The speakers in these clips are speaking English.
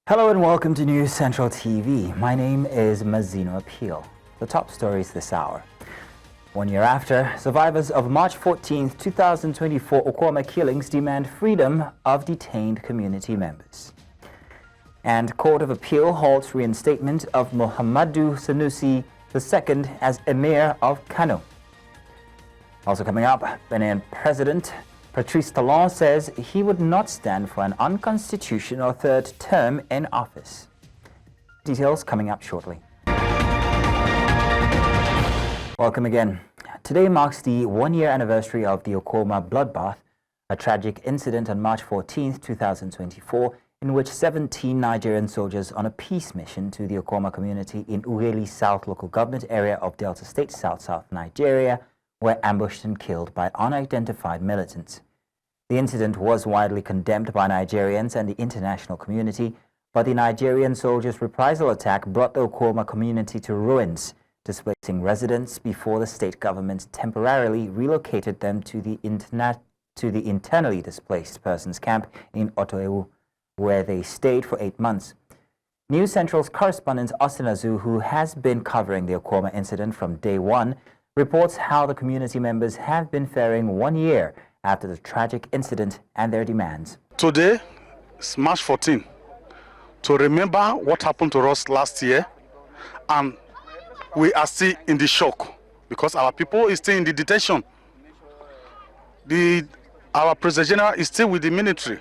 Hello and welcome to News Central TV. My name is Mazino Appeal. The top stories this hour. 1 year after, survivors of March 14, 2024 Okwama killings demand freedom of detained community members. And Court of Appeal halts reinstatement of Muhammadu Sanusi II as Emir of Kano. Also coming up, Benin President Patrice Talon says he would not stand for an unconstitutional third term in office. Details coming up shortly. Welcome again. Today marks the 1-year anniversary of the Okwama bloodbath, a tragic incident on March 14, 2024, in which 17 Nigerian soldiers on a peace mission to the Okwama community in Ughelli South local government area of Delta State, South Nigeria, were ambushed and killed by unidentified militants. The incident was widely condemned by Nigerians and the international community, but the Nigerian soldiers' reprisal attack brought the Okwama community to ruins, displacing residents before the state government temporarily relocated them to the internally displaced persons camp in Otoewu, where they stayed for 8 months. News Central's correspondent Austin Azu, who has been covering the Okwama incident from day one, reports how the community members have been faring 1 year after the tragic incident and their demands. Today is March 14, to remember what happened to us last year, and we are still in the shock because our people is still in the detention. Our President General is still with the military.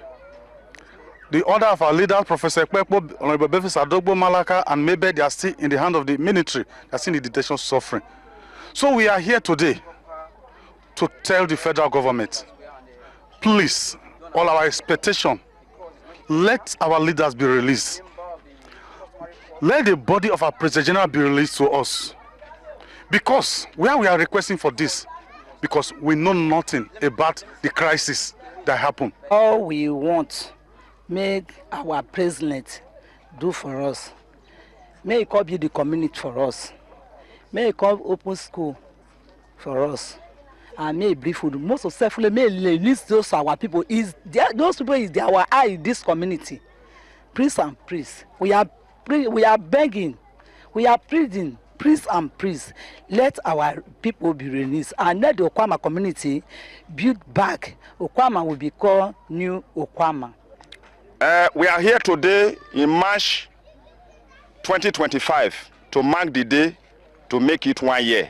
The order of our leaders, Professor Ekpepo, Honorable Befis Adogbo Malaka, and Mebe, they are still in the hand of the military. They are still in the detention suffering. So we are here today to tell the federal government, please, all our expectation, let our leaders be released. Let the body of our President General be released to us. Because where we are requesting for this, because we know nothing about the crisis that happened. All we want, make our president do for us. May he come build the community for us. May he come open school for us. And may he bring food. Most especially, may he release those our people. Those people is our eye in this community. Priest and priest. We are begging. We are pleading. Priest and priest. Let our people be released. And let the Okwama community build back. Okwama will be called New Okwama. We are here today in March 2025 to mark the day to make it 1 year.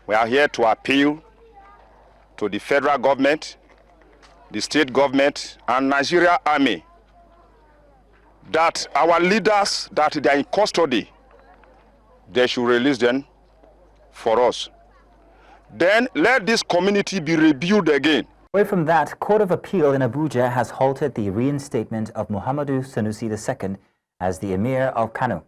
We are here to appeal to the federal government, the state government, and Nigeria Army that our leaders that they are in custody, they should release them for us. Then let this community be rebuilt again. Away from that, Court of Appeal in Abuja has halted the reinstatement of Muhammadu Sanusi II as the Emir of Kano.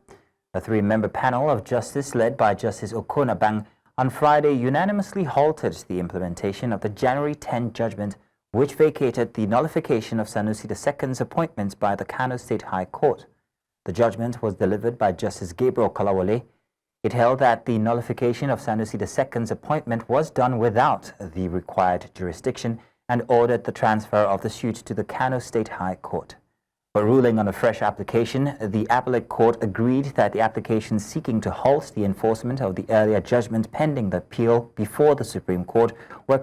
A 3-member panel of justice led by Justice Okon Abang on Friday unanimously halted the implementation of the January 10 judgment, which vacated the nullification of Sanusi II's appointment by the Kano State High Court. The judgment was delivered by Justice Gabriel Kolawole. It held that the nullification of Sanusi II's appointment was done without the required jurisdiction and ordered the transfer of the suit to the Kano State High Court. For ruling on a fresh application, the appellate court agreed that the applications seeking to halt the enforcement of the earlier judgment pending the appeal before the Supreme Court were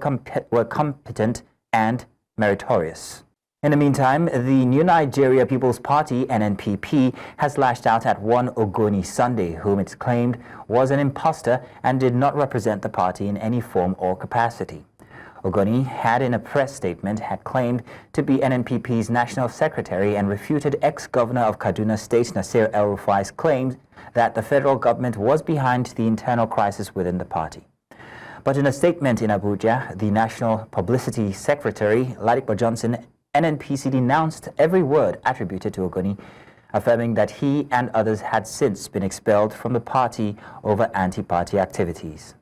competent and meritorious. In the meantime, the New Nigeria People's Party, NNPP, has lashed out at one Ogoni Sunday, whom it's claimed was an imposter and did not represent the party in any form or capacity. Ogoni had in a press statement had claimed to be NNPP's national secretary and refuted ex-governor of Kaduna State Nasir El-Rufai's claims that the federal government was behind the internal crisis within the party. But in a statement in Abuja, the national publicity secretary, Ladipo Johnson, NNPC denounced every word attributed to Ogoni, affirming that he and others had since been expelled from the party over anti-party activities.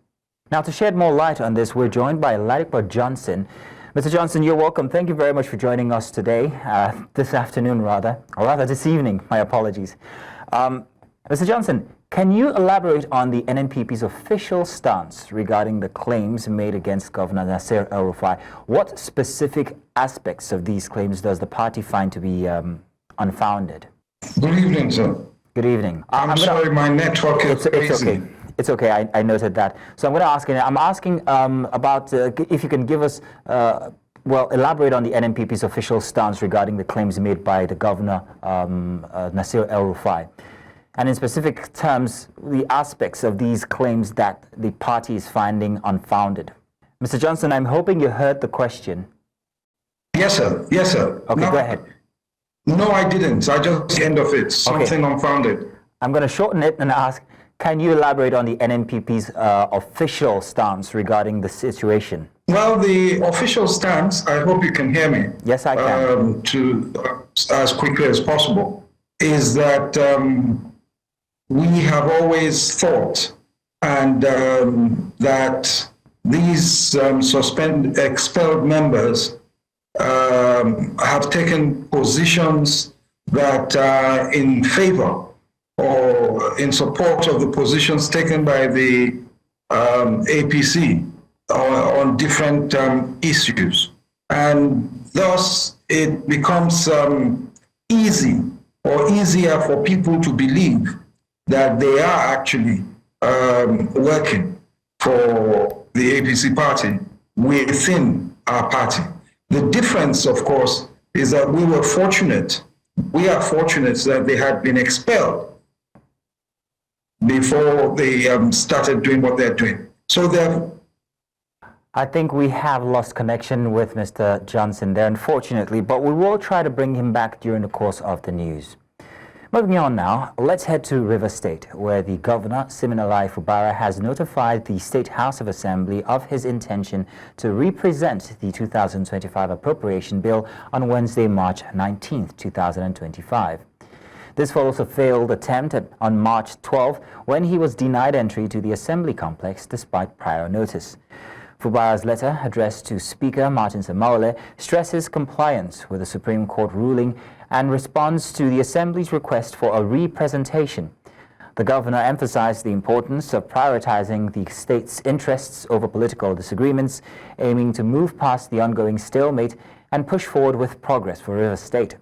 Now, to shed more light on this, we're joined by Ladipo Johnson. Mr. Johnson, you're welcome. Thank you very much for joining us today, this afternoon rather, or rather this evening, my apologies. Mr. Johnson, can you elaborate on the NNPP's official stance regarding the claims made against Governor Nasir El-Rufai? What specific aspects of these claims does the party find to be unfounded? Good evening, sir. Good evening. I'm sorry, my network is crazy. It's okay. It's okay. I noted that. So I'm going to ask. I'm asking about if you can give us, elaborate on the NNPP's official stance regarding the claims made by the governor, Nasir El-Rufai, and in specific terms, the aspects of these claims that the party is finding unfounded. Mr. Johnson, I'm hoping you heard the question. Yes, sir. Yes, sir. Okay, no, go ahead. No, I didn't. I just the end of it. Something unfounded. I'm going to shorten it and ask, can you elaborate on the NNPP's official stance regarding the situation? Well, the official stance, I hope you can hear me. Yes, I can. As quickly as possible, is that we have always thought and that these expelled members have taken positions that are in favor or in support of the positions taken by the APC on different issues. And thus it becomes easy or easier for people to believe that they are actually working for the APC party within our party. The difference, of course, is that we are fortunate that they had been expelled before they started doing what they're doing. So they're... I think we have lost connection with Mr. Johnson there, unfortunately, but we will try to bring him back during the course of the news. Moving on now, let's head to Rivers State, where the governor, Siminalayi Fubara, has notified the State House of Assembly of his intention to represent the 2025 appropriation bill on Wednesday, March 19, 2025. This follows a failed attempt on March 12, when he was denied entry to the Assembly complex despite prior notice. Fubara's letter, addressed to Speaker Martin Samaole, stresses compliance with the Supreme Court ruling and responds to the Assembly's request for a representation. The governor emphasized the importance of prioritizing the state's interests over political disagreements, aiming to move past the ongoing stalemate and push forward with progress for Rivers State.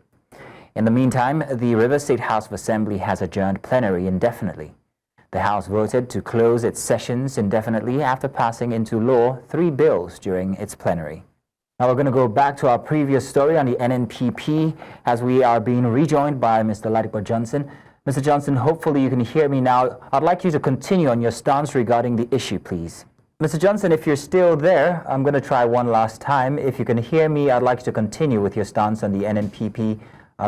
In the meantime, the Rivers State House of Assembly has adjourned plenary indefinitely. The House voted to close its sessions indefinitely after passing into law 3 bills during its plenary. Now we're going to go back to our previous story on the NNPP as we are being rejoined by Mr. Ladipo Johnson. Mr. Johnson, hopefully you can hear me now. I'd like you to continue on your stance regarding the issue, please. Mr. Johnson, if you're still there, I'm going to try one last time. If you can hear me, I'd like you to continue with your stance on the NNPP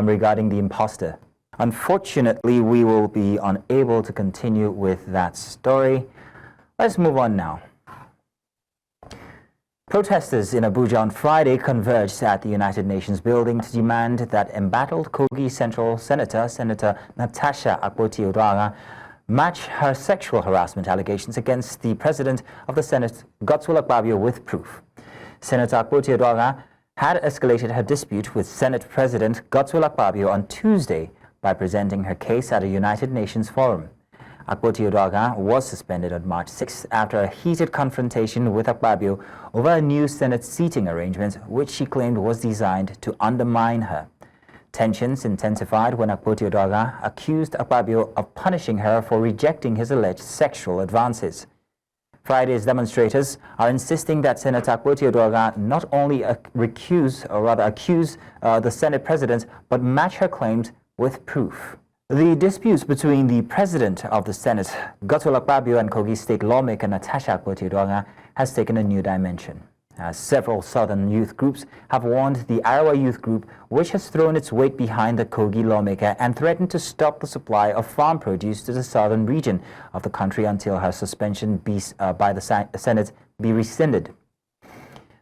regarding the imposter. Unfortunately, we will be unable to continue with that story. Let's move on now. Protesters in Abuja on Friday converged at the United Nations building to demand that embattled Kogi Central Senator Natasha Akpoti-Odoaghan match her sexual harassment allegations against the President of the Senate, Godswill Akpabio, with proof. Senator Akpoti-Odoaghan had escalated her dispute with Senate President Godswill Akpabio on Tuesday by presenting her case at a United Nations forum. Akpoti-Odoaghan was suspended on March 6 after a heated confrontation with Akpabio over a new Senate seating arrangement, which she claimed was designed to undermine her. Tensions intensified when Akpoti-Odoaghan accused Akpabio of punishing her for rejecting his alleged sexual advances. Friday's demonstrators are insisting that Senator Akpoti-Odoaghan not only accuse the Senate President, but match her claims with proof. The disputes between the President of the Senate, Godswill Akpabio, and Kogi State lawmaker Natasha Akpoti-Odoaghan has taken a new dimension. Several southern youth groups have warned the Arawa youth group, which has thrown its weight behind the Kogi lawmaker and threatened to stop the supply of farm produce to the southern region of the country until her suspension by the Senate be rescinded.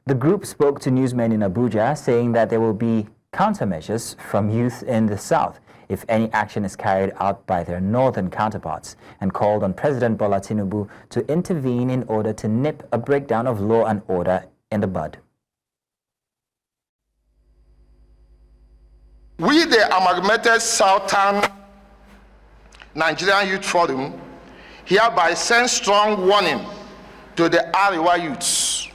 The group spoke to newsmen in Abuja, saying that there will be countermeasures from youth in the south if any action is carried out by their northern counterparts, and called on President Bola Tinubu to intervene in order to nip a breakdown of law and order in the bud. We, the amalgamated Southern Nigerian Youth Forum, hereby send strong warning to the Ariwa youths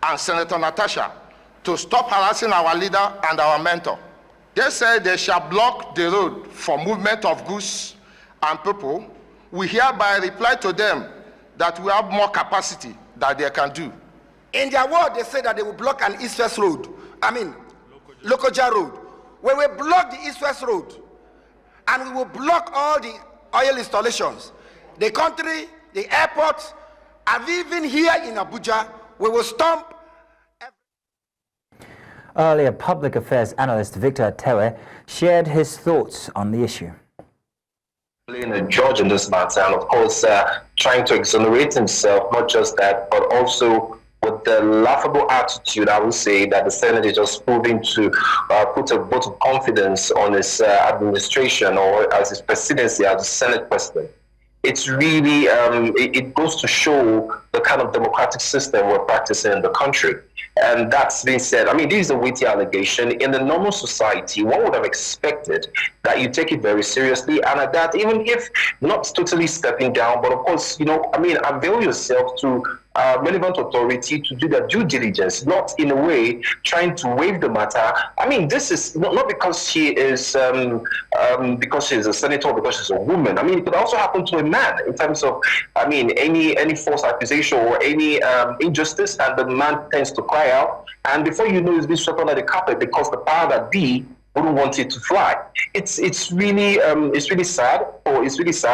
and Senator Natasha to stop harassing our leader and our mentor. They say they shall block the road for movement of goods and people. We hereby reply to them that we have more capacity that they can do. In their word, they say that they will block an east-west road. Lokoja road. We will block the east-west road, and we will block all the oil installations, the country, the airport, and even here in Abuja, we will stomp. Earlier, public affairs analyst Victor Tewe shared his thoughts on the issue. Playing a judge in this matter, and of course, trying to exonerate himself, not just that, but also with the laughable attitude, I would say, that the Senate is just proving to put a vote of confidence on his administration or as his presidency as the Senate president. It's really, it goes to show the kind of democratic system we're practicing in the country. And that's being said, I mean, this is a weighty allegation. In the normal society, one would have expected that you take it very seriously, and at that, even if not totally stepping down, but of course, you know, I mean, avail yourself to relevant authority to do their due diligence, not in a way trying to waive the matter. I mean, this is not because she is because she's a senator or because she's a woman. I mean, it could also happen to a man in terms of, I mean, any false accusation or any injustice, and the man tends to cry out, and before you know, it's been swept under the carpet because the power that be wouldn't want it to fly. It's really sad,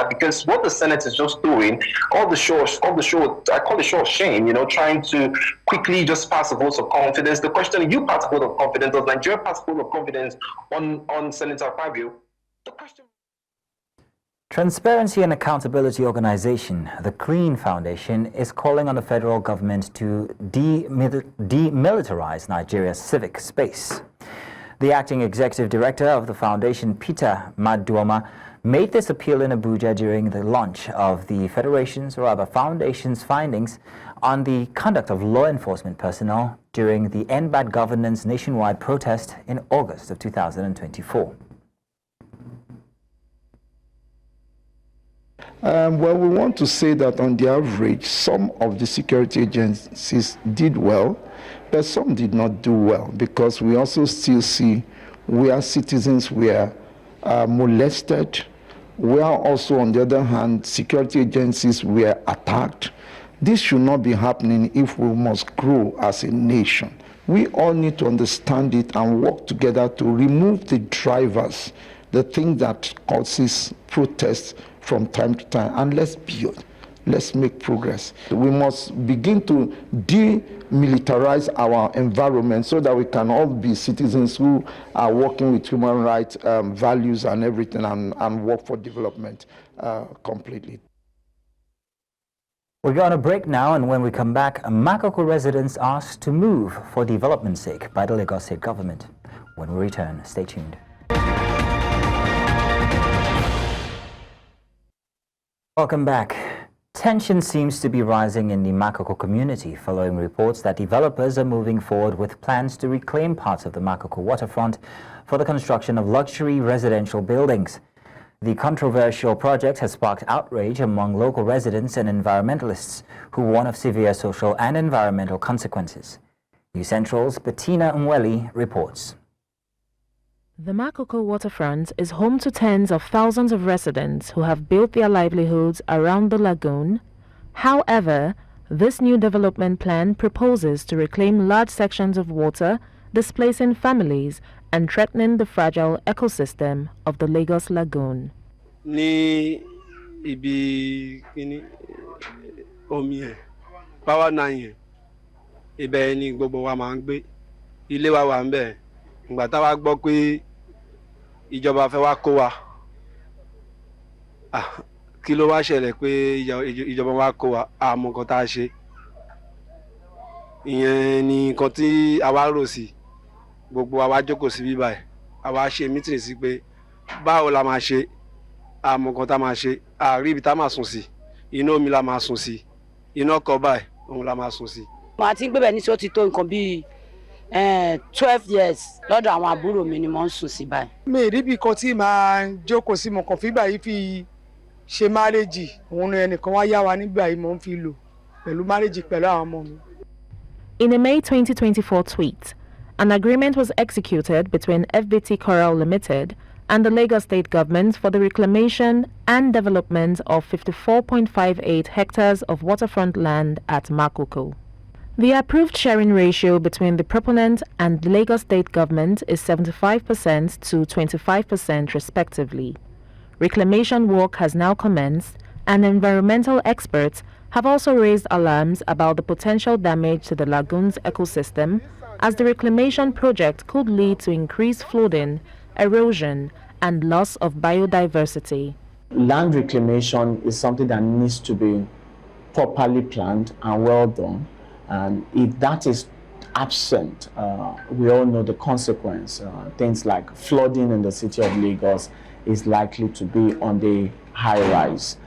because what the Senate is just doing, I call the show of shame, you know, trying to quickly just pass a vote of confidence. The question is, you pass a vote of confidence, does Nigeria pass a vote of confidence on Senator Fabio? The question. Transparency and Accountability Organization, the Clean Foundation, is calling on the federal government to demilitarize Nigeria's civic space. The acting executive director of the foundation, Peter Maduoma, made this appeal in Abuja during the launch of the foundation's findings on the conduct of law enforcement personnel during the End Bad Governance nationwide protest in August of 2024. Well, we want to say that on the average, some of the security agencies did well, but some did not do well, because we also still see where citizens were molested, where also, on the other hand, security agencies were attacked. This should not be happening if we must grow as a nation. We all need to understand it and work together to remove the drivers, the thing that causes protests from time to time, and let's build. Let's make progress. We must begin to demilitarize our environment so that we can all be citizens who are working with human rights values and everything, and work for development completely. We're going to break now, and when we come back, Makoko residents asked to move for development's sake by the Lagos State government. When we return, stay tuned. Welcome back. Tension seems to be rising in the Makoko community following reports that developers are moving forward with plans to reclaim parts of the Makoko waterfront for the construction of luxury residential buildings. The controversial project has sparked outrage among local residents and environmentalists who warn of severe social and environmental consequences. News Central's Bettina Mweli reports. The Makoko waterfront is home to tens of thousands of residents who have built their livelihoods around the lagoon. However, this new development plan proposes to reclaim large sections of water, displacing families and threatening the fragile ecosystem of the Lagos Lagoon. Ní ibi kíní omi ẹ̀ power nine ibẹ̀ ni gbogbo wa máa ń gbé, ilé wa wà ńbẹ̀. Ìgbà tá wa gbọ́ pé ìjọba fẹ́ wá kó wa, kí ló wá ṣẹlẹ̀ pé ìjọba wá kó wa, àmọ́ nǹkan tá a ṣe. Ìyẹn ni nǹkan tí a wá rò sí. Gbogbo wa wá jókòó sí bíbá ẹ̀, a wá ṣe mítìrì sí pé báwo la máa ṣe, àmọ́ nǹkan tá a máa ṣe, àrí ibi tá a máa sùn sí, iná omi la máa sùn sí, iná ọkọ̀ báyìí òun la máa sùn sí. Màá ti ń gbé bẹ̀ ní sí ó ti tó nǹkan bíi 12 years lọ́dọ̀ àwọn àbúrò mi ni mo ń sùn sí báyìí. Mi ì rí bí kan tí màá jókòó sí, mo kàn fígbà yìí fi ṣe márèjì, òun ni ẹnìkan wá yá wa nígbà yìí mo ń fi lò pẹ̀lú márèjì pẹ̀lú àwọn ọmọ mi. In a May 2024 tweet, an agreement was executed between FBT Coral Limited and the Lagos State Government for the reclamation and development of 54.58 hectares of waterfront land at Makoko. The approved sharing ratio between the proponent and the Lagos State Government is 75% to 25% respectively. Reclamation work has now commenced, and environmental experts have also raised alarms about the potential damage to the lagoon's ecosystem, as the reclamation project could lead to increased flooding, erosion, and loss of biodiversity. Land reclamation is something that needs to be properly planned and well done. And if that is absent, we all know the consequence. Things like flooding in the city of Lagos is likely to be on the high rise.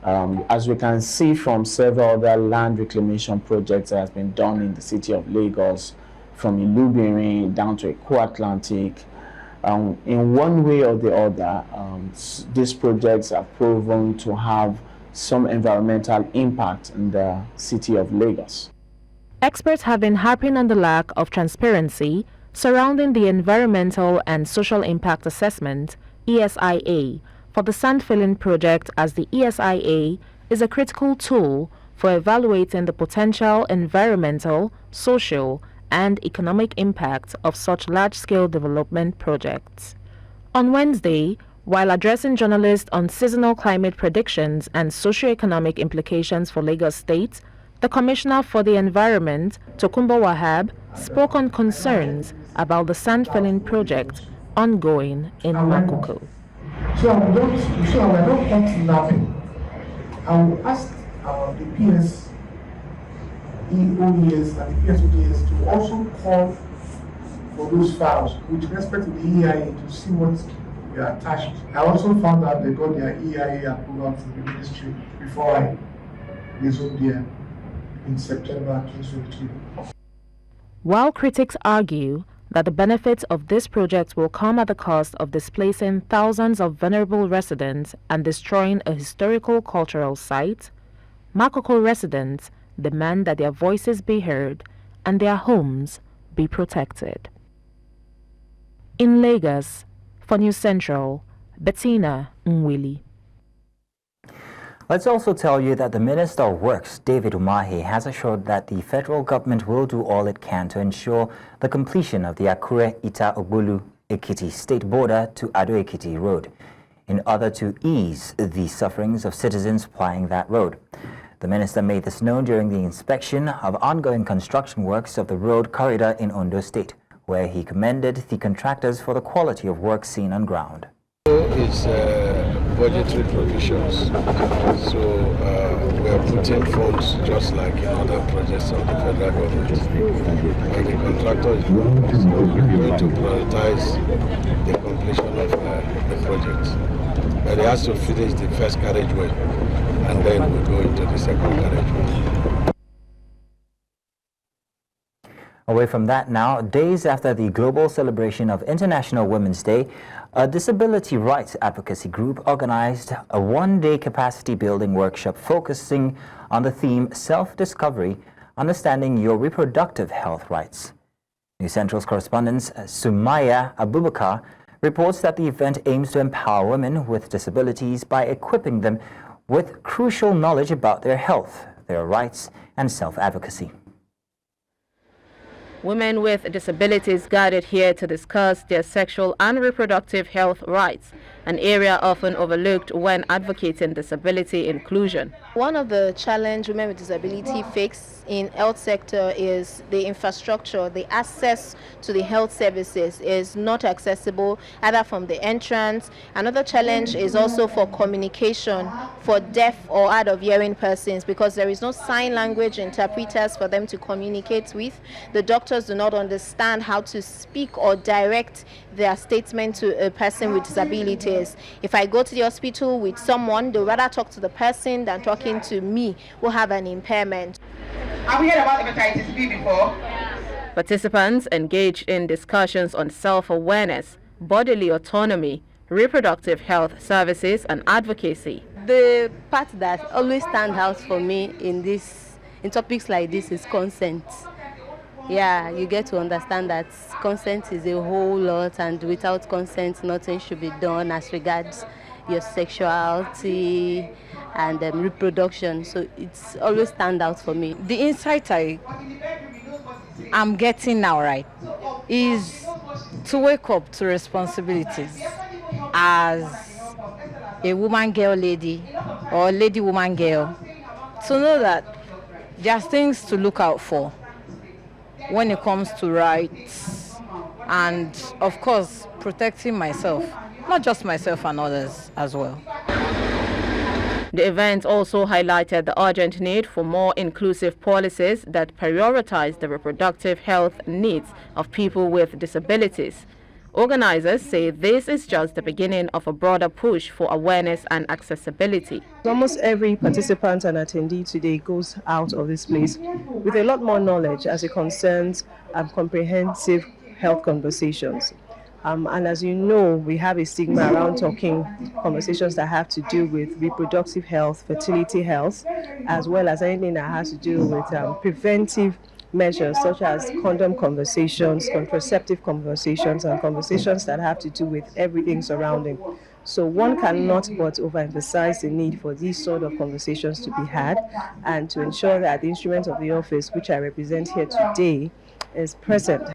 As we can see from several other land reclamation projects that has been done in the city of Lagos, from Ilubirin down to Eko Atlantic, in one way or the other, these projects are proven to have some environmental impact in the city of Lagos. Experts have been harping on the lack of transparency surrounding the Environmental and Social Impact Assessment, ESIA, for the sand filling project, as the ESIA is a critical tool for evaluating the potential environmental, social, and economic impact of such large-scale development projects. On Wednesday, while addressing journalists on seasonal climate predictions and socio-economic implications for Lagos State, the Commissioner for the Environment, Tokunbo Wahab, spoke on concerns about the sand filling project ongoing in Makoko. So I don't want nothing. I will ask the PS EOES and the PSODS to also call for those files with respect to the EIA to see what we are attached. I also found out they got their EIA approval from the ministry before I resumed there in September 2022. While critics argue that the benefits of this project will come at the cost of displacing thousands of vulnerable residents and destroying a historical cultural site, Makoko residents demand that their voices be heard and their homes be protected. In Lagos, for News Central, Bettina Nwili. Let's also tell you that the Minister of Works, David Umahi, has assured that the federal government will do all it can to ensure the completion of the Akure-Ita-Ogbolu Ekiti state border to Ado-Ekiti Road, in order to ease the sufferings of citizens plying that road. The minister made this known during the inspection of ongoing construction works of the road corridor in Ondo State, where he commended the contractors for the quality of work seen on ground. It's budgetary provisions, so we are putting funds just like in other projects of the federal government. And the contractor is going to prioritize the completion of the project. But he has to finish the first carriageway, and then we'll go into the second carriageway. Away from that now, days after the global celebration of International Women's Day, a disability rights advocacy group organized a one-day capacity building workshop focusing on the theme Self-Discovery, Understanding Your Reproductive Health Rights. News Central's correspondent Sumaya Abubakar reports that the event aims to empower women with disabilities by equipping them with crucial knowledge about their health, their rights, and self-advocacy. Women with disabilities gathered here to discuss their sexual and reproductive health rights, an area often overlooked when advocating disability inclusion. One of the challenges women with disability face in health sector is the infrastructure, the access to the health services is not accessible either from the entrance. Another challenge is also for communication for deaf or hard of hearing persons, because there is no sign language interpreters for them to communicate with. The doctors do not understand how to speak or direct their statement to a person with disabilities. If I go to the hospital with someone, they'll rather talk to the person than talking to me who have an impairment. Have we heard about hepatitis B before? Participants engaged in discussions on self-awareness, bodily autonomy, reproductive health services, and advocacy. The part that always stands out for me in topics like this is consent. yeah, you get to understand that consent is a whole lot, and without consent, nothing should be done as regards your sexuality and reproduction. So it's always stand out for me. The insight I'm getting now, right, is to wake up to responsibilities as a woman girl lady or lady woman girl, to know that there's things to look out for when it comes to rights and, of course, protecting myself, not just myself and others as well. The event also highlighted the urgent need for more inclusive policies that prioritize the reproductive health needs of people with disabilities. Organizers say this is just the beginning of a broader push for awareness and accessibility. Almost every participant and attendee today goes out of this place with a lot more knowledge as it concerns comprehensive health conversations. And as you know, we have a stigma around talking conversations that have to do with reproductive health, fertility health, as well as anything that has to do with preventive measures such as condom conversations, contraceptive conversations, and conversations that have to do with everything surrounding. So one cannot but overemphasize the need for these sort of conversations to be had, and to ensure that the instrument of the office, which I represent here today, is present.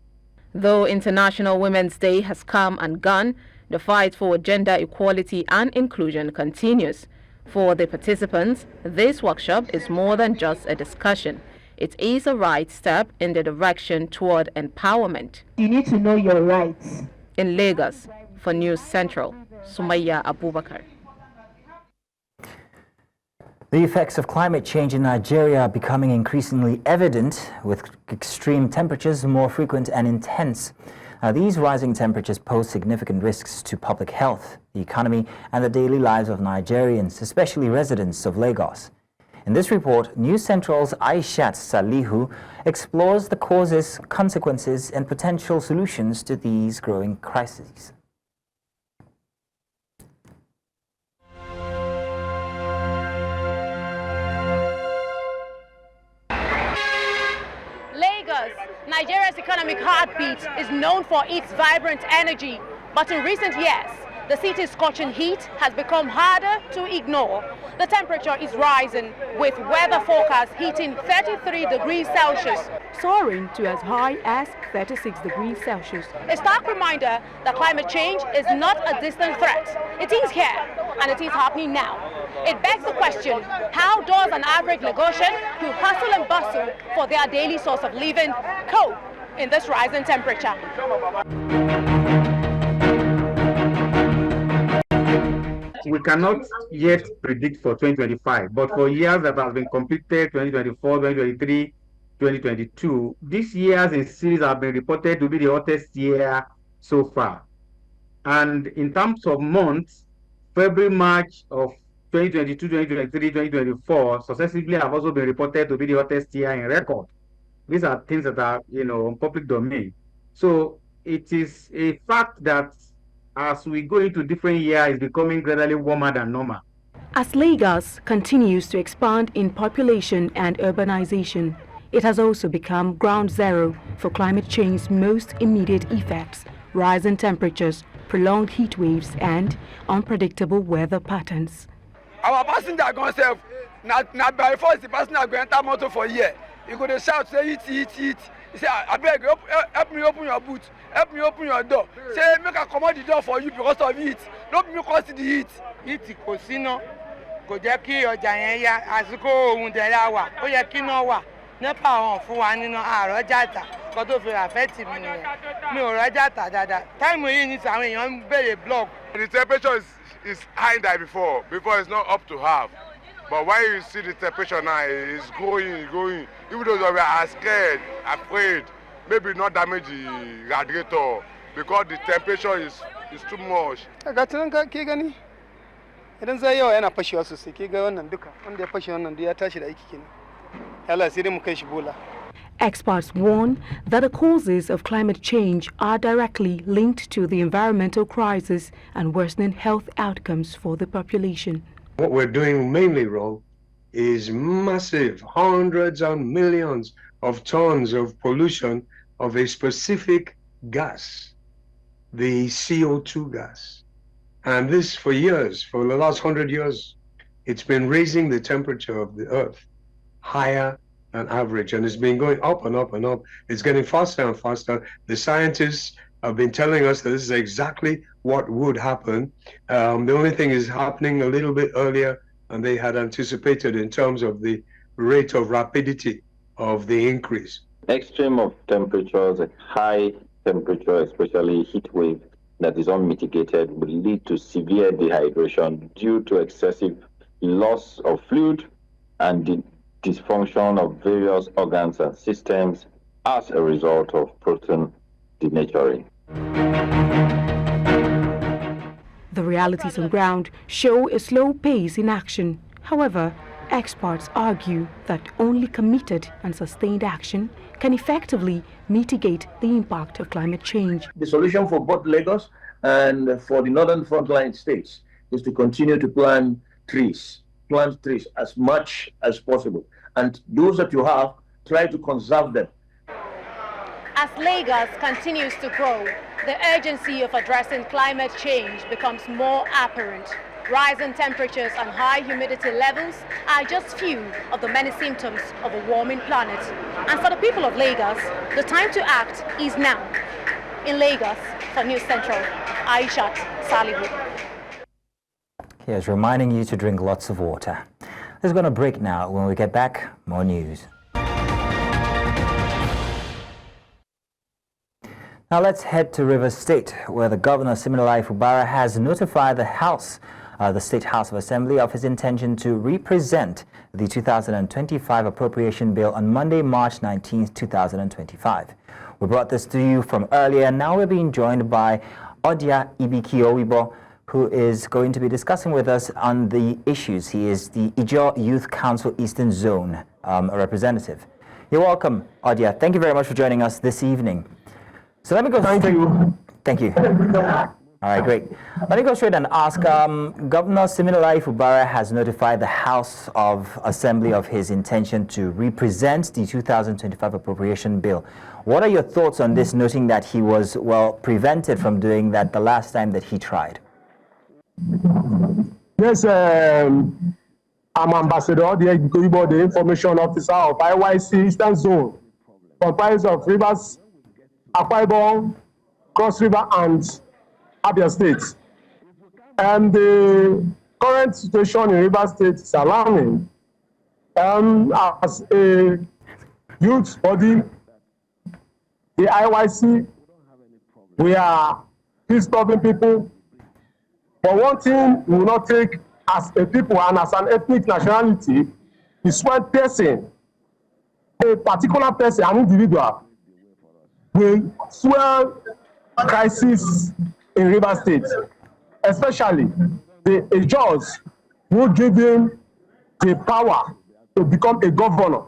Though International Women's Day has come and gone, the fight for gender equality and inclusion continues. For the participants, this workshop is more than just a discussion. It is a right step in the direction toward empowerment. You need to know your rights. In Lagos, for News Central, Sumaya Abubakar. The effects of climate change in Nigeria are becoming increasingly evident, with extreme temperatures more frequent and intense. These rising temperatures pose significant risks to public health, the economy, and the daily lives of Nigerians, especially residents of Lagos. In this report, News Central's Aishat Salihu explores the causes, consequences, and potential solutions to these growing crises. Lagos, Nigeria's economic heartbeat, is known for its vibrant energy, but in recent years, the city's scorching heat has become harder to ignore. The temperature is rising, with weather forecasts hitting 33 degrees Celsius, soaring to as high as 36 degrees Celsius. A stark reminder that climate change is not a distant threat. It is here, and it is happening now. It begs the question, how does an average Lagosian who hustle and bustle for their daily source of living cope in this rising temperature? We cannot yet predict for 2025, but for years that have been completed, 2024, 2023, 2022, these years in series have been reported to be the hottest year so far. And in terms of months, February, March of 2022, 2023, 2024 successively have also been reported to be the hottest year in record. These are things that are, in public domain. So it is a fact that as we go into different years, it's becoming gradually warmer than normal. As Lagos continues to expand in population and urbanization, it has also become ground zero for climate change's most immediate effects: rising temperatures, prolonged heat waves, and unpredictable weather patterns. Our passenger go self, not by force the passenger go enter motor for a year. You go to shout, say eat. He say, I beg, help me open your boot, help me open your door. Say, make I command the door for you because of heat. Don't me cause the heat. Heat kò sí ná, kò jẹ́ kí ọjà yẹn yá, àsìkò ohun dẹ̀ra wà, ó yẹ kí iná wà. Nípa àwọn fún wa nínú àárọ̀ jàtà, kó tó fi affect mi nìyẹn. Mi ò rọ́jà tà dáadáa. Táìmù yìí ní àwọn èèyàn ń béèrè block. The temperature is high than before it's not up to half. But when you see the temperature now, it's going. Even though we are scared, afraid, maybe not damage the radiator because the temperature is too much. Ga tunan ka ke gani? Idan zai yawa yana fashewa sosai, ke ga wannan duka, wanda ya fashe wannan duk ya tashi da aiki kenan. Yalla sai dai mu kai shi bola. Experts warn that the causes of climate change are directly linked to the environmental crisis and worsening health outcomes for the population. What we're doing mainly wrong is massive, hundreds and millions of tons of pollution of a specific gas, the CO2 gas. And this for years, for the last 100 years, it's been raising the temperature of the earth higher than average, and it's been going up and up and up. It's getting faster and faster. The scientists have been telling us that this is exactly what would happen. The only thing is happening a little bit earlier than they had anticipated in terms of the rate of rapidity of the increase. Extreme of temperatures, a high temperature, especially heat wave that is unmitigated, will lead to severe dehydration due to excessive loss of fluid and the dysfunction of various organs and systems as a result of protein denaturing. The realities on ground show a slow pace in action. However, experts argue that only committed and sustained action can effectively mitigate the impact of climate change. The solution for both Lagos and for the northern frontline states is to continue to plant trees as much as possible. And those that you have, try to conserve them. As Lagos continues to grow, the urgency of addressing climate change becomes more apparent. Rising temperatures and high humidity levels are just few of the many symptoms of a warming planet. And for the people of Lagos, the time to act is now. In Lagos, for News Central, Aishat Salihu. Here's reminding you to drink lots of water. Let's go on a break now. When we get back, more news. Now let's head to Rivers State, where the governor, Siminalayi Fubara, has notified the House, the State House of Assembly, of his intention to represent the 2025 appropriation bill on Monday, March 19, 2025. We brought this to you from earlier. Now we're being joined by Odia Ibiki-Owibo, who is going to be discussing with us on the issues. He is the Ijaw Youth Council Eastern Zone representative. You're welcome, Odia. Thank you very much for joining us this evening. So let me go Thank you. All right, great. Let me go straight and ask, Governor Siminalayi Fubara has notified the House of Assembly of his intention to represent the 2025 appropriation bill. What are your thoughts on this, noting that he was, prevented from doing that the last time that he tried? Yes, I'm Ambassador Odia, the Information Officer of IYC Eastern Zone, comprised of Rivers, Akwa Ibom, Cross River, and Abia State. And the current situation in Rivers State is alarming. As a youth body, the IYC, we are peace-loving people. But one thing we will not take as a people and as an ethnic nationality is when a particular person, an individual, will fuel crisis in Rivers State, especially the Ijaws who give him the power to become a governor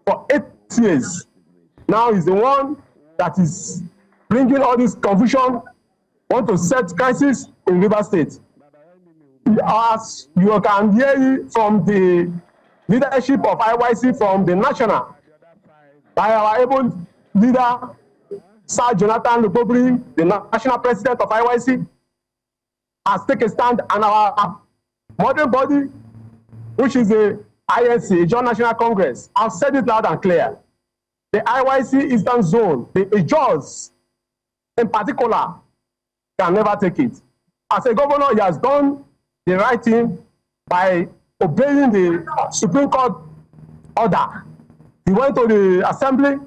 for 8 years. Now he's the one that is bringing all this confusion, want to set crisis in Rivers State. As you can hear from the leadership of IYC from the national, by our able leader, Sir Jonathan Lukobri, the national president of IYC, has taken a stand, and our modern body, which is the INC, Ijaw National Congress, have said it loud and clear. The IYC Eastern Zone, the Ijaws in particular, can never take it. As a governor, he has done the right thing by obeying the Supreme Court order. He went to the assembly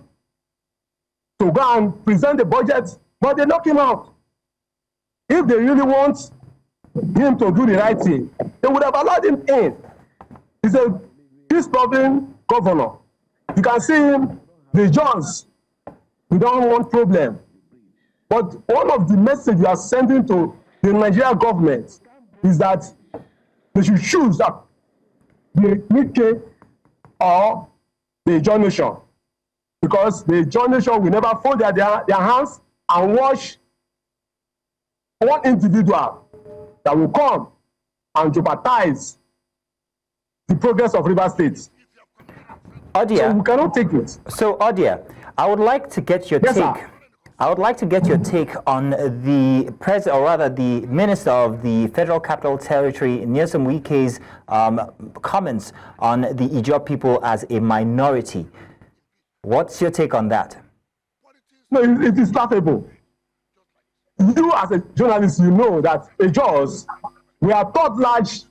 to go and present the budget, but they knocked him out. If they really want him to do the right thing, they would have allowed him in. He's a peace-loving governor. You can see him, the Johns, we don't want problem. But one of the messages you are sending to the Nigerian government is that they should choose that the Nikkei or the Ijaw Nation, because the Ijaw Nation will never fold their hands and watch one individual that will come and jeopardize the progress of Rivers State. Odia, So we cannot take it. So, Odia, I would like to get your Yes, take. sir. I would like to get your take on the president, or rather the Minister of the Federal Capital Territory, Nyesom Wike's comments on the Ijaw people as a minority. What's your take on that? No, it is laughable. You as a journalist, you know that Ijaws, we are third large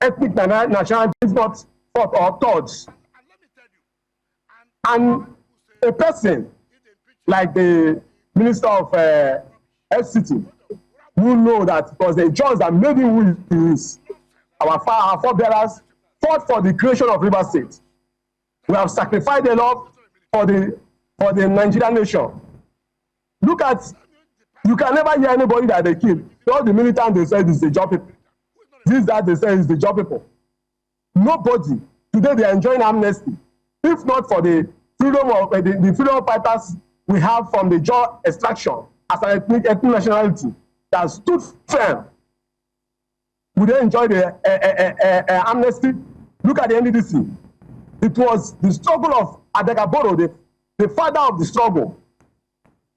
ethnic nationalities, not fourth or third. And a person like the Minister of FCT who know that it was the Ijaws that made him who he is. Our forebearers fought for the creation of River State. We have sacrificed a lot for the Nigerian nation. Look at, you can never hear anybody that they kill. All the militants they said is the job people. This that they say is the job people. Nobody. Today they are enjoying amnesty. If not for the freedom of the freedom fighters we have from the jaw extraction as an ethnic nationality that stood firm, would they enjoy the amnesty? Look at the NDDC. It was the struggle of Adegaboro, the father of the struggle.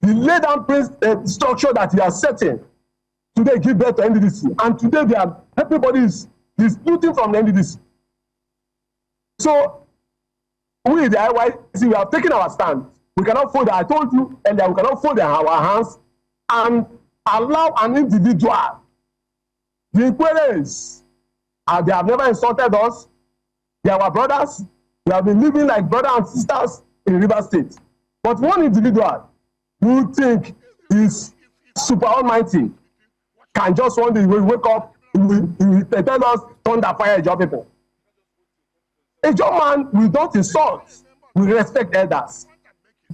He laid down the structure that he has set in. Today give birth to NDDC. And today everybody is looting from the NDDC. So we, the IYC, we have taken our stand. We cannot fold, I told you earlier, we cannot fold our hands and allow an individual. The inquiries, they have never insulted us. They are our brothers. We have been living like brothers and sisters in River State. But one individual who think is super almighty can just one day wake up, he will tell us, thunder fire Ijaw people. Ijaw man, we don't insult, we respect elders.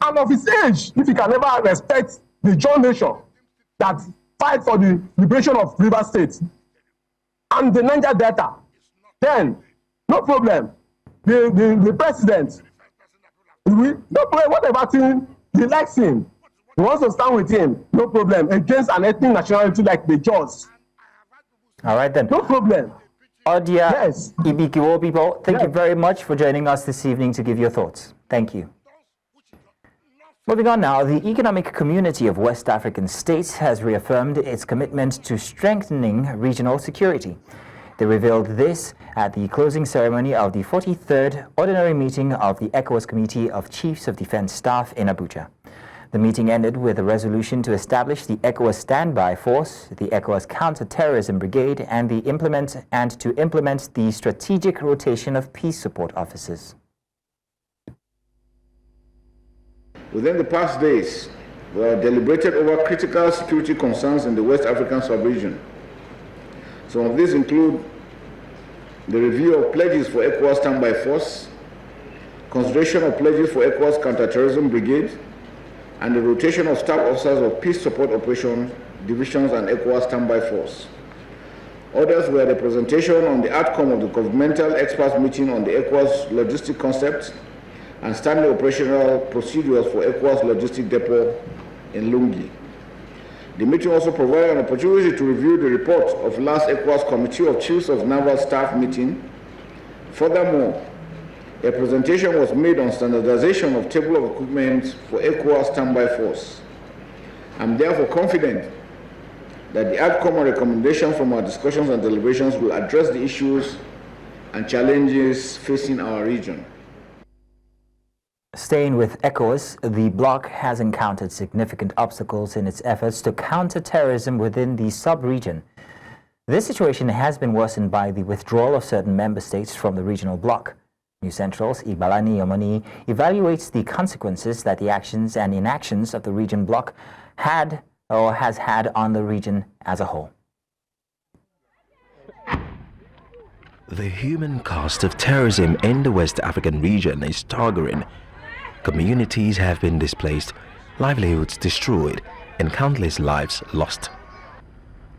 And of his age, if he can never respect the Ijaw nation that fight for the liberation of River State and the Niger Delta, then no problem. The president, no problem, whatever thing he likes him, he wants to stand with him, no problem, against an ethnic nationality like the Jaws. All right then. No problem. Odia Yes. Ibikiwo people, thank you very much for joining us this evening to give your thoughts. Thank you. Moving on now, the Economic Community of West African States has reaffirmed its commitment to strengthening regional security. They revealed this at the closing ceremony of the 43rd Ordinary Meeting of the ECOWAS Committee of Chiefs of Defense Staff in Abuja. The meeting ended with a resolution to establish the ECOWAS Standby Force, the ECOWAS Counter-Terrorism Brigade, and to implement the strategic rotation of peace support officers. Within the past days, we have deliberated over critical security concerns in the West African sub-region. Some of these include the review of pledges for ECOWAS Standby Force, consideration of pledges for ECOWAS Counter-Terrorism Brigade, and the rotation of staff officers of Peace Support Operations Divisions and ECOWAS Standby Force. Others were the presentation on the outcome of the governmental experts meeting on the ECOWAS logistic concept and standard operational procedures for ECOWAS logistic depot in Lungi. The meeting also provided an opportunity to review the report of last ECOWAS Committee of Chiefs of Naval Staff meeting. Furthermore, a presentation was made on standardization of table of equipment for ECOWAS Standby Force. I'm therefore confident that the outcome and recommendation from our discussions and deliberations will address the issues and challenges facing our region. Staying with ECOWAS, the bloc has encountered significant obstacles in its efforts to counter terrorism within the sub-region. This situation has been worsened by the withdrawal of certain member states from the regional bloc. New Central's Ibalani Yomani evaluates the consequences that the actions and inactions of the region bloc had or has had on the region as a whole. The human cost of terrorism in the West African region is staggering. Communities have been displaced, livelihoods destroyed, and countless lives lost.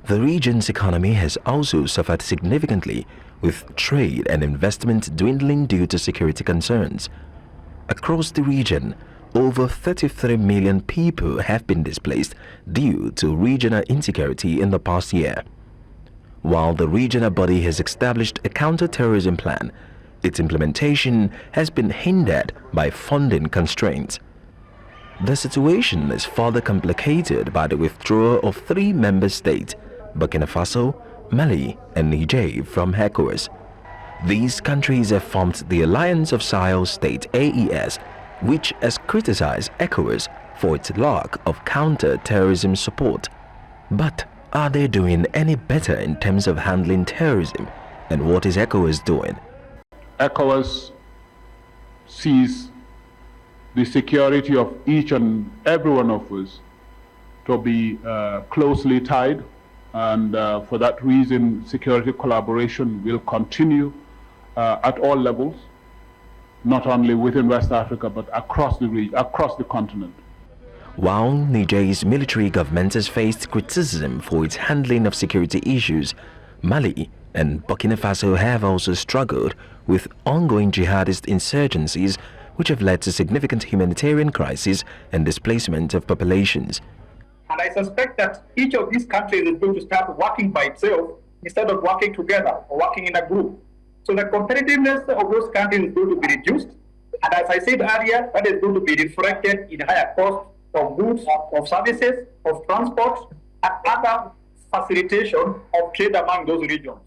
The region's economy has also suffered significantly, with trade and investment dwindling due to security concerns. Across the region, over 33 million people have been displaced due to regional insecurity in the past year. While the regional body has established a counter-terrorism plan, its implementation has been hindered by funding constraints. The situation is further complicated by the withdrawal of 3 member states, Burkina Faso, Mali, and Niger, from ECOWAS. These countries have formed the Alliance of Sahel States (AES), which has criticized ECOWAS for its lack of counter-terrorism support. But are they doing any better in terms of handling terrorism? And what is ECOWAS doing? ECOWAS sees the security of each and every one of us to be closely tied, and for that reason security collaboration will continue at all levels, not only within West Africa but across the region, across the continent. While Niger's military government has faced criticism for its handling of security issues, Mali and Burkina Faso have also struggled with ongoing jihadist insurgencies, which have led to significant humanitarian crises and displacement of populations. And I suspect that each of these countries is going to start working by itself instead of working together or working in a group. So the competitiveness of those countries is going to be reduced. And as I said earlier, that is going to be reflected in higher costs of goods, of services, of transport, and other facilitation of trade among those regions.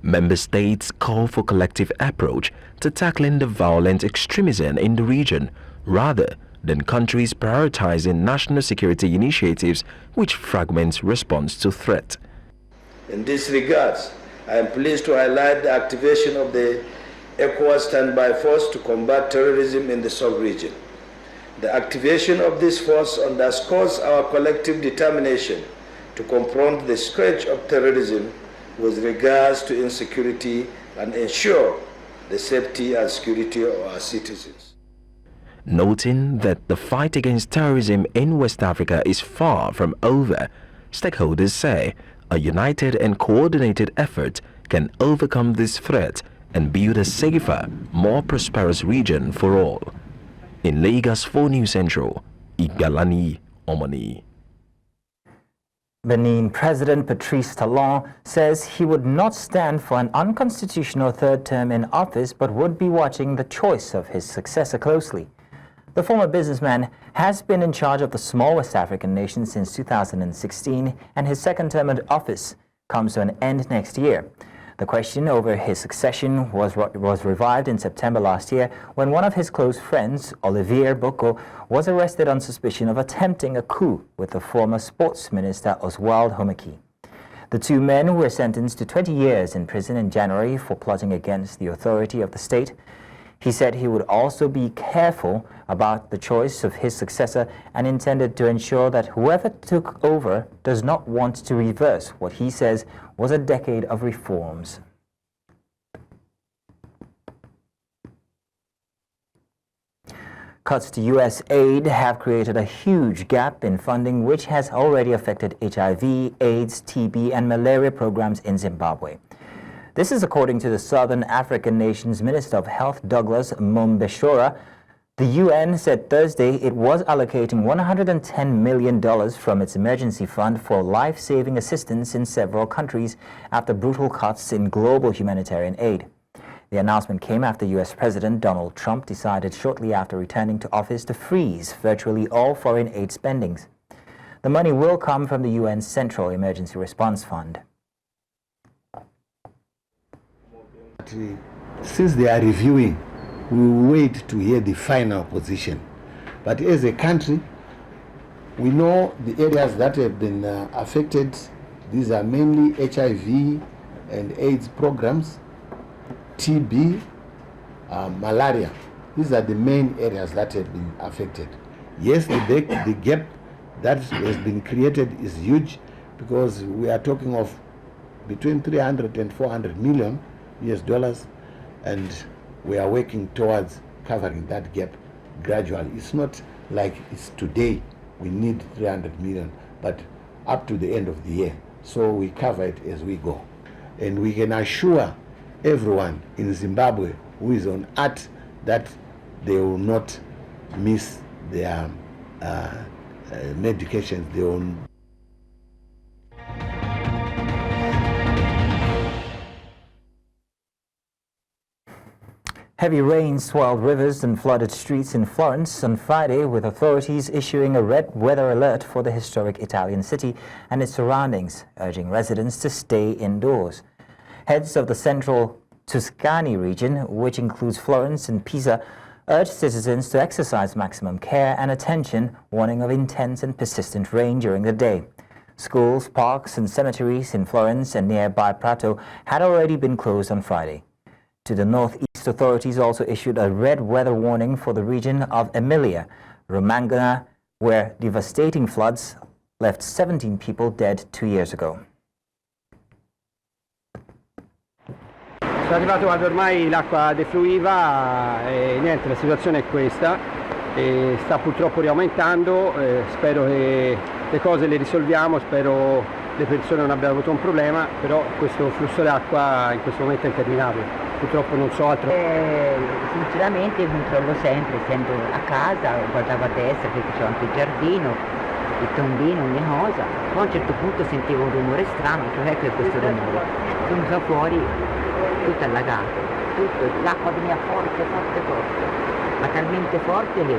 Member states call for collective approach to tackling the violent extremism in the region, rather than countries prioritizing national security initiatives which fragments response to threat. In this regard, I am pleased to highlight the activation of the ECOWAS standby force to combat terrorism in the sub-region. The activation of this force underscores our collective determination to confront the scourge of terrorism with regards to insecurity and ensure the safety and security of our citizens. Noting that the fight against terrorism in West Africa is far from over, stakeholders say a united and coordinated effort can overcome this threat and build a safer, more prosperous region for all. In Lagos, for News Central, Igalani Omoni. Benin President Patrice Talon says he would not stand for an unconstitutional third term in office but would be watching the choice of his successor closely. The former businessman has been in charge of the small West African nation since 2016, and his second term in office comes to an end next year. The question over his succession was revived in September last year when one of his close friends, Olivier Boko, was arrested on suspicion of attempting a coup with the former sports minister Oswald Homeki. The 2 men were sentenced to 20 years in prison in January for plotting against the authority of the state. He said he would also be careful about the choice of his successor and intended to ensure that whoever took over does not want to reverse what he says was a decade of reforms. Cuts to U.S. aid have created a huge gap in funding, which has already affected HIV, AIDS, TB, and malaria programs in Zimbabwe. This is according to the Southern African nation's Minister of Health, Douglas Mombeshora. The UN said Thursday it was allocating $110 million from its emergency fund for life-saving assistance in several countries after brutal cuts in global humanitarian aid. The announcement came after U.S. President Donald Trump decided shortly after returning to office to freeze virtually all foreign aid spendings. The money will come from the UN's Central Emergency Response Fund. Since they are reviewing, we will wait to hear the final position. But as a country, we know the areas that have been affected. These are mainly HIV and AIDS programs, TB, malaria. These are the main areas that have been affected. Yes, the gap that has been created is huge, because we are talking of between 300 and 400 million US dollars, and we are working towards covering that gap gradually. It's not like it's today we need 300 million, but up to the end of the year. So we cover it as we go. And we can assure everyone in Zimbabwe who is on alert that they will not miss their medications. They will Heavy rain swelled rivers and flooded streets in Florence on Friday, with authorities issuing a red weather alert for the historic Italian city and its surroundings, urging residents to stay indoors. Heads of the central Tuscany region, which includes Florence and Pisa, urged citizens to exercise maximum care and attention, warning of intense and persistent rain during the day. Schools, parks and cemeteries in Florence and nearby Prato had already been closed on Friday. To the northeast, authorities also issued a red weather warning for the region of Emilia-Romagna, where devastating floods left 17 people dead 2 years ago. Sono arrivato quando ormai l'acqua defluiva e niente, la situazione è questa e sta purtroppo riaumentando, spero che le cose le risolviamo, spero le persone non abbiano avuto un problema, però questo flusso d'acqua in questo momento è interminabile. Purtroppo non so altro. Sinceramente controllo sempre, essendo a casa, guardavo a destra perché c'è anche il giardino, il tombino, ogni cosa. Poi a un certo punto sentivo un rumore strano, cioè che è questo rumore. Sono venuta fuori, tutto allagato, l'acqua veniva forte, ma talmente forte che mi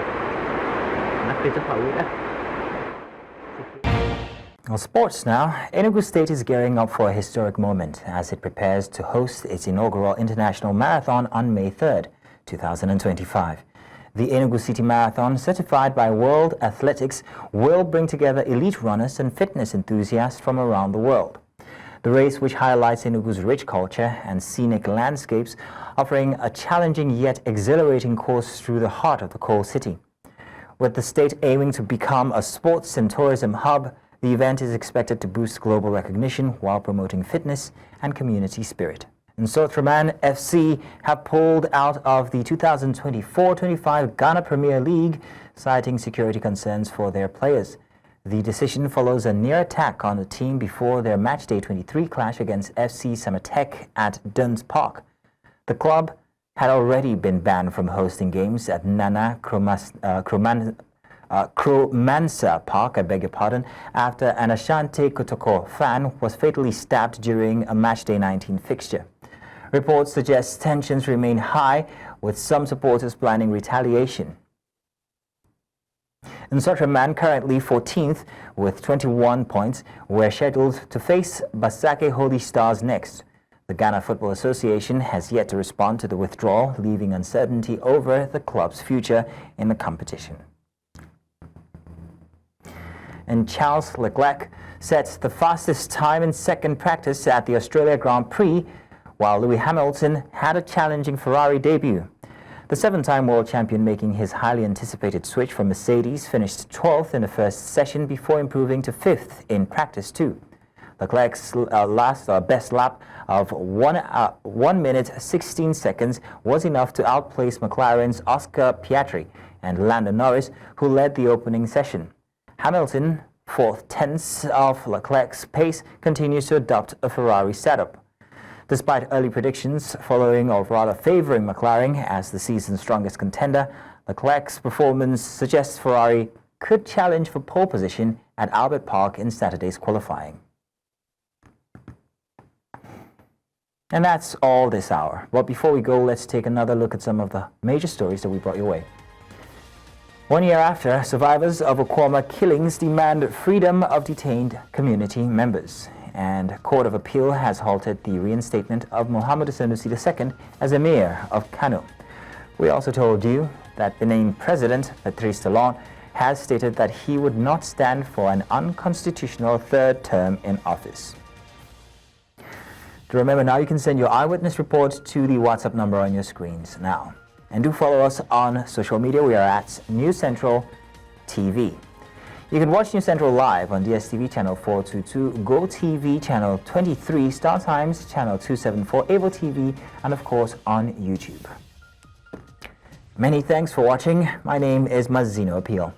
ha preso paura. Well, sports now. Enugu State is gearing up for a historic moment as it prepares to host its inaugural international marathon on May 3rd, 2025. The Enugu City Marathon, certified by World Athletics, will bring together elite runners and fitness enthusiasts from around the world. The race, which highlights Enugu's rich culture and scenic landscapes, offering a challenging yet exhilarating course through the heart of the coal city. With the state aiming to become a sports and tourism hub, the event is expected to boost global recognition while promoting fitness and community spirit. And Sotraman FC have pulled out of the 2024-25 Ghana Premier League, citing security concerns for their players. The decision follows a near attack on the team before their matchday 23 clash against FC Samatek at Duns Park. The club had already been banned from hosting games at Nana Kromansa Park, after an Ashanti Kotoko fan was fatally stabbed during a matchday 19 fixture. Reports suggest tensions remain high, with some supporters planning retaliation. Nsotraman, currently 14th with 21 points, were scheduled to face Basake Holy Stars next. The Ghana Football Association has yet to respond to the withdrawal, leaving uncertainty over the club's future in the competition. And Charles Leclerc sets the fastest time in second practice at the Australia Grand Prix, while Lewis Hamilton had a challenging Ferrari debut. The seven-time world champion, making his highly anticipated switch from Mercedes, finished 12th in the first session before improving to 5th in practice too. Leclerc's best lap of 1 minute 16 seconds was enough to outplace McLaren's Oscar Piastri and Lando Norris, who led the opening session. Hamilton, 4/10 of Leclerc's pace, continues to adopt a Ferrari setup. Despite early predictions following, or rather favoring, McLaren as the season's strongest contender, Leclerc's performance suggests Ferrari could challenge for pole position at Albert Park in Saturday's qualifying. And that's all this hour. But before we go, let's take another look at some of the major stories that we brought your way. 1 year after, survivors of Okwama killings demand freedom of detained community members. And Court of Appeal has halted the reinstatement of Muhammadu Sanusi II as Emir of Kano. We also told you that Benin President Patrice Talon has stated that he would not stand for an unconstitutional third term in office. To remember now, you can send your eyewitness report to the WhatsApp number on your screens now. And do follow us on social media. We are at News Central TV. You can watch News Central live on DSTV channel 422, GoTV channel 23, Star Times channel 274, Able TV, and of course on YouTube. Many thanks for watching. My name is Mazino Appeal.